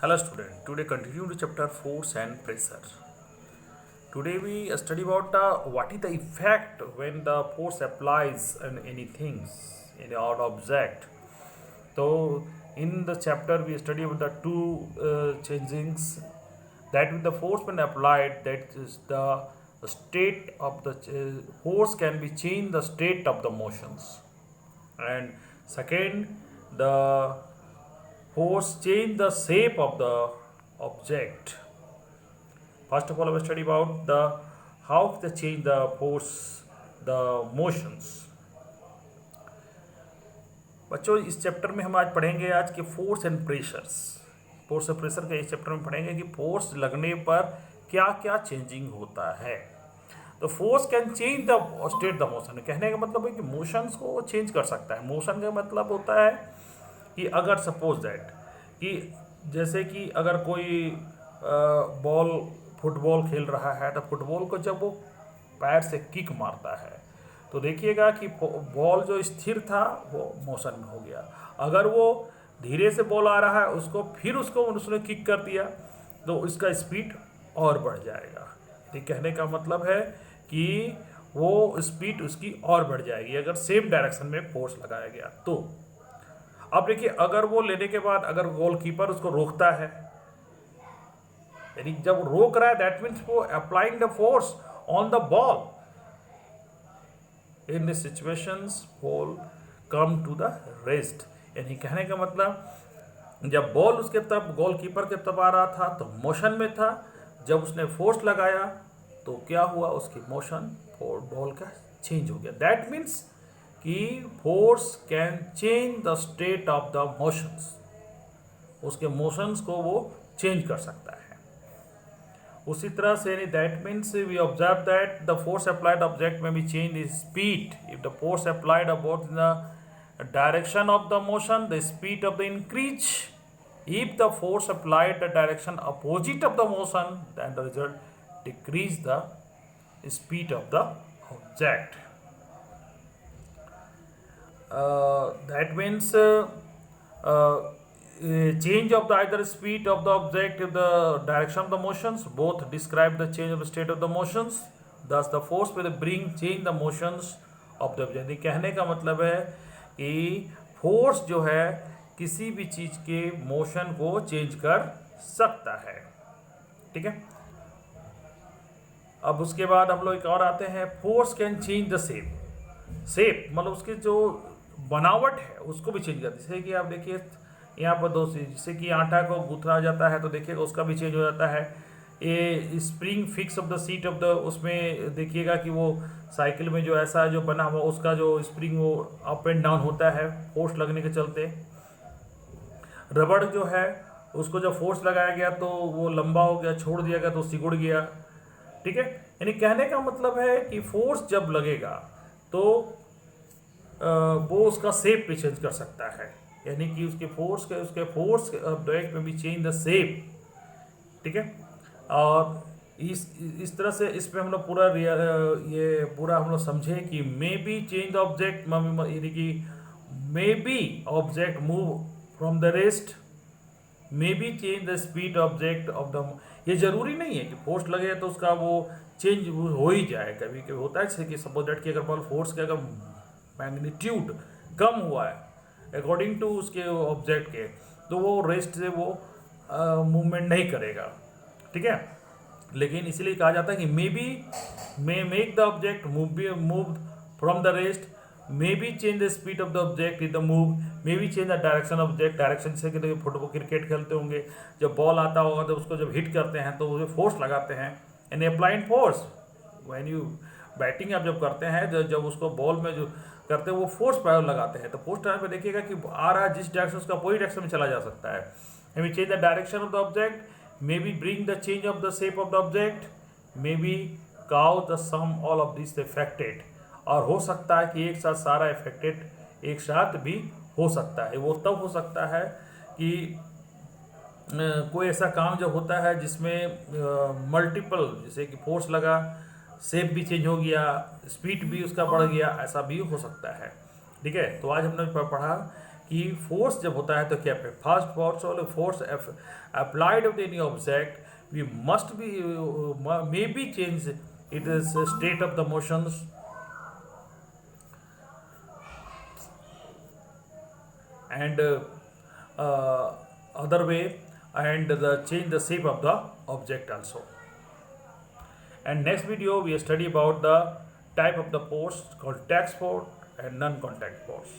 Hello student, today continue to chapter force and pressure. Today we study about what is the effect when the force applies on any things, any odd object. So in the chapter we study about the two changings that with the force when applied, that is the state of the force can be changed the state of the motions, and second the force change the shape of the object. First of all, we study about the how they change the force, the motions. बच्चों इस chapter में हम आज पढ़ेंगे आज के force and pressures. Force और pressure के इस चैप्टर में पढ़ेंगे कि फोर्स लगने पर क्या क्या चेंजिंग होता है। तो force can change the state the motion. कहने का मतलब है कि मोशंस को चेंज कर सकता है। मोशन का मतलब होता है कि अगर सपोज दैट कि जैसे कि अगर कोई बॉल फुटबॉल खेल रहा है तो फुटबॉल को जब वो पैर से किक मारता है तो देखिएगा कि बॉल जो स्थिर था वो मोशन में हो गया। अगर वो धीरे से बॉल आ रहा है उसको फिर उसने किक कर दिया तो इसका स्पीड और बढ़ जाएगा। ये कहने का मतलब है कि वो स्पीड उसकी और बढ़ जाएगी अगर सेम डायरेक्शन में फोर्स लगाया गया तो। अब देखिए अगर वो लेने के बाद अगर गोलकीपर उसको रोकता है, यानी जब रोक रहा है दैट मीन्स वो applying the force on the ball. In this situations ball come to the rest. यानी कहने का मतलब जब बॉल उसके तरफ गोलकीपर के तरफ आ रहा था तो मोशन में था, जब उसने फोर्स लगाया तो क्या हुआ, उसकी मोशन बॉल का चेंज हो गया। दैट मीन्स कि force can change the state of the motions. उसके मोशंस को वो चेंज कर सकता है। उसी तरह से that means we observe that the force applied object में be change the speed if the force applied about the direction of the motion the speed of the increase. If the force applied the direction opposite of the motion then the result decrease the speed of the object. That means change of the either speed of the object if the direction of the motions both describe the change of the state of the motions. Thus the force will bring change the motions of the object। कहने का मतलब है कि force जो है किसी भी चीज के मोशन को चेंज कर सकता है। ठीक है। अब उसके बाद हम लोग एक और आते हैं, force can change the shape. Shape मतलब उसकी जो बनावट है उसको भी चेंज करती है। जैसे कि आप देखिए यहाँ पर दो चीज, जैसे कि आटा को गूंथा जाता है तो देखिएगा उसका भी चेंज हो जाता है। ये spring fix of the seat of the, उसमें देखिएगा कि वो साइकिल में जो ऐसा जो बना हुआ उसका जो स्प्रिंग वो अप एंड डाउन होता है फोर्स लगने के चलते। रबड़ जो है उसको जब फोर्स लगाया गया तो वो लंबा हो गया, छोड़ दिया गया तो सिकुड़ गया। ठीक है। यानी कहने का मतलब है कि फोर्स जब लगेगा तो वो उसका शेप भी चेंज कर सकता है। यानी कि उसके फोर्स ऑब्जेक्ट में भी चेंज द शेप। ठीक है। और इस तरह से इसमें हम लोग पूरा ये पूरा हम लोग समझे कि मे बी चेंज द ऑब्जेक्ट, यानी कि may be object move from the rest, may be change the speed object of the. ये जरूरी नहीं है कि फोर्स लगे तो उसका वो चेंज हो ही जाए। कभी कभी होता है जैसे कि सपोज दैट कि अगर फोर्स के अगर मैग्नीट्यूड कम हुआ है अकॉर्डिंग टू उसके ऑब्जेक्ट के तो वो रेस्ट से वो मूवमेंट नहीं करेगा। ठीक है। लेकिन इसीलिए कहा जाता है कि may be may make the object move from the rest, may be change the speed of the object in the move, may be change the direction object. Direction से कि फुटबॉल क्रिकेट खेलते होंगे, जब बॉल आता होगा तो उसको जब हिट करते हैं तो वो फोर्स लगाते हैं, N applied force. When you batting आप जब करते हैं जब उसको बॉल में जो करते हैं वो फोर्स पावर लगाते हैं तो फोर्स टाइम पे देखिएगा कि आ रहा है जिस डायरेक्शन उसका पूरी डायरेक्शन में चला जा सकता है। May be change the direction of the object, may be bring the change of the shape of the object, may be cow the some all of this affected. और हो सकता है कि एक साथ सारा इफेक्टेड एक साथ भी हो सकता है। वो तब हो सकता है कि कोई ऐसा काम जब होता है जिसमें मल्टीपल, जैसे कि फोर्स लगा, शेप भी चेंज हो गया, स्पीड भी उसका बढ़ गया, ऐसा भी हो सकता है। ठीक है। तो आज हमने पढ़ा कि फोर्स जब होता है तो क्या है, first force applied of any object we must be may be change it is state of the motions and other way, and the change the shape of the object also. And next video we study about the type of the force, contact force and non-contact force.